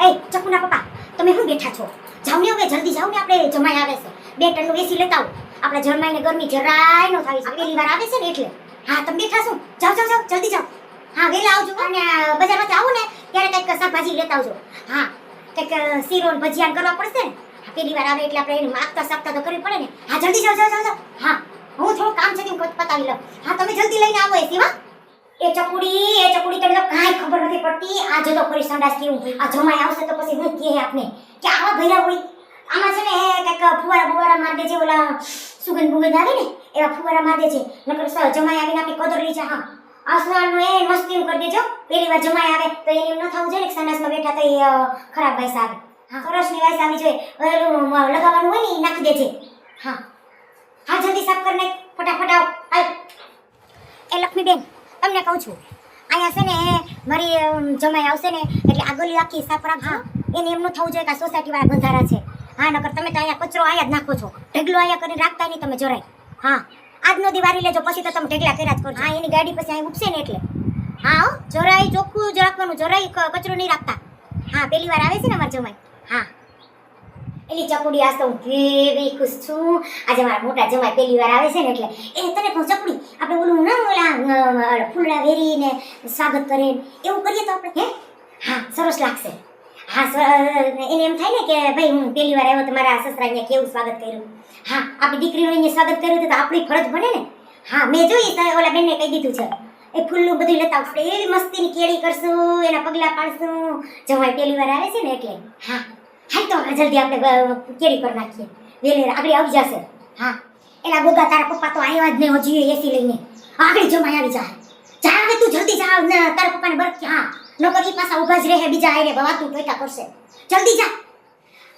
એ ચકુના પપ્પા, તમે શું બેઠા છો? જાવ ને હવે, જલ્દી જાવ ને, આપણે જમાઈ આવે છે. 2 ટનનું એસી લેતા આવો. આપણે જમાઈને ગરમી જરાય ન થાય. પહેલી વાર આવે છે ને એટલે. હા, તમે બેઠા છો? જાવ જાવ જાવ, જલ્દી જાવ. હા, વેલા આવજો. અને બજારમાંથી આવો ને ત્યારે કંઈક શાકભાજી લેતા આવજો. હા, કંઈક શીરો ને ભજીયા કરવા પડશે ને. હા, પહેલી વાર આવે એટલે આપણે એને માગતા સાગતા તો કરવી પડે ને. હા, જલ્દી જાવ જાવ જાવ. હા, હું થોડું કામ છે કે પતાવી લઉં. હા, તમે જલ્દી લઈને આવો એસી. હા, એ ચકુડી તને તો કાંઈ ખબર નથી પડતી. આજે તો ફરી સંડાસ કેવું આ જમાઈ આવશે તો પછી હું કહે આપને કે આવા ભર્યા હોય. આમાં છે ને કંઈક ફુવારા માર દેજે, ઓલા સુગંધ બુગંધ આવે ને એવા ફુવારા માર દેજે, નકર જમાઈ આવીને આપણી કદર લઈ જાય. હા, આસવાનું એ મસ્તી કરી દેજો. પહેલી વાર જમાઈ આવે તો એને એમ ન થવું જોઈએ ને સંડાસમાં બેઠા તો એ ખરાબ વાઇસ આવે. હા, સરસની વાઇસ આવી જોઈએ. ઓલું લગાવવાનું હોય ને એ નાખી દેજે. હા હા, જલ્દી સાફ કરી નાખ, ફટાફટ આવ. હાલ એ લક્ષ્મીબેન, તમને કહું છું, અહીંયા છે ને મારી જમાઈ આવશે ને એટલે આ ગલી આખી સાફ રાખજો. એને એમ ન થવું જોઈએ કે આ સોસાયટીવાળા બંધારા છે. હા, નકર તમે તો અહીંયા કચરો અહીંયા જ નાખો છો. ઢગલો અહીંયા કરીને રાખતા નહીં તમે જરાય. હા, આજનો દી વારી લેજો, પછી તો તમે ઢગલા કર્યા જ કરજો. હા, એની ગાડી પછી અહીં ઉઠશે ને એટલે. હા, જરાય ચોખ્ખું જ રાખવાનું, જરાય કચરો નહીં રાખતા. હા, પહેલી વાર આવે છે ને અમારી જમાઈ. હા, એલી ચકુડી, આજ તો હું કેવી ખુશ છું. આજે મારા મોટા જમાઈ પહેલી વાર આવે છે ને એટલે. એ તને કહું ચકુડી, આપણે ઓલું ના ઓલા ફૂલડા વેરીને સ્વાગત કરે એવું કરીએ તો આપણે? હે, હા, સરસ લાગશે. હા, એને એમ થાય ને કે ભાઈ હું પહેલી વાર આવ્યો તો મારા સસરાને કેવું સ્વાગત કર્યું. હા, આપણી દીકરીનું અહીંયા સ્વાગત કર્યું તો આપણી ફરજ બને ને. હા, મેં જોઈ ઓલા બેનને કહી દીધું છે એ ફૂલનું બધું લેતા આપણે એવી મસ્તીની કેળી કરશું, એના પગલાં પાડશું. જમાઈ પહેલી વાર આવે છે ને એટલે. હા હાલ તો જલ્દી આપણે કેરી પર નાખીએ, વેલે આગળ આવી જશે. હા, એના ગોગા તારા પપ્પા તો આવ્યા જ નહીં હજી એસી લઈને. આગળ જમાઈ આવી જાય. જા હવે તું જલ્દી જા, તારા પપ્પાને બરક. હા, નોકર ઈ પાછા ઊભા જ રહે, બીજા આરે વાતું ટોયકા કરશે. જલ્દી જા.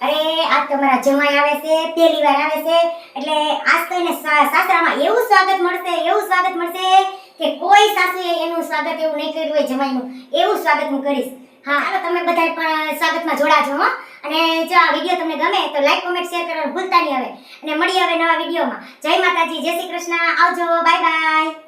અરે આજ તો મારા જમાઈ આવે છે, પહેલી વાર આવે છે એટલે આજ તો એને સાસરામાં એવું સ્વાગત મળશે કે કોઈ સાસુએ એનું સ્વાગત એવું નહીં કર્યું હોય જમાઈનું, એવું સ્વાગત હું કરીશ. હા, ચાલો તમે બધા પણ સ્વાગતમાં જોડાજો. હો, અને જો આ વિડીયો તમને ગમે તો લાઈક, કોમેન્ટ, શેર કરવાનું ભૂલતા નહીં હવે. અને મળીએ હવે નવા વિડીયોમાં. જય માતાજી, જય શ્રી કૃષ્ણ, આવજો, બાય બાય.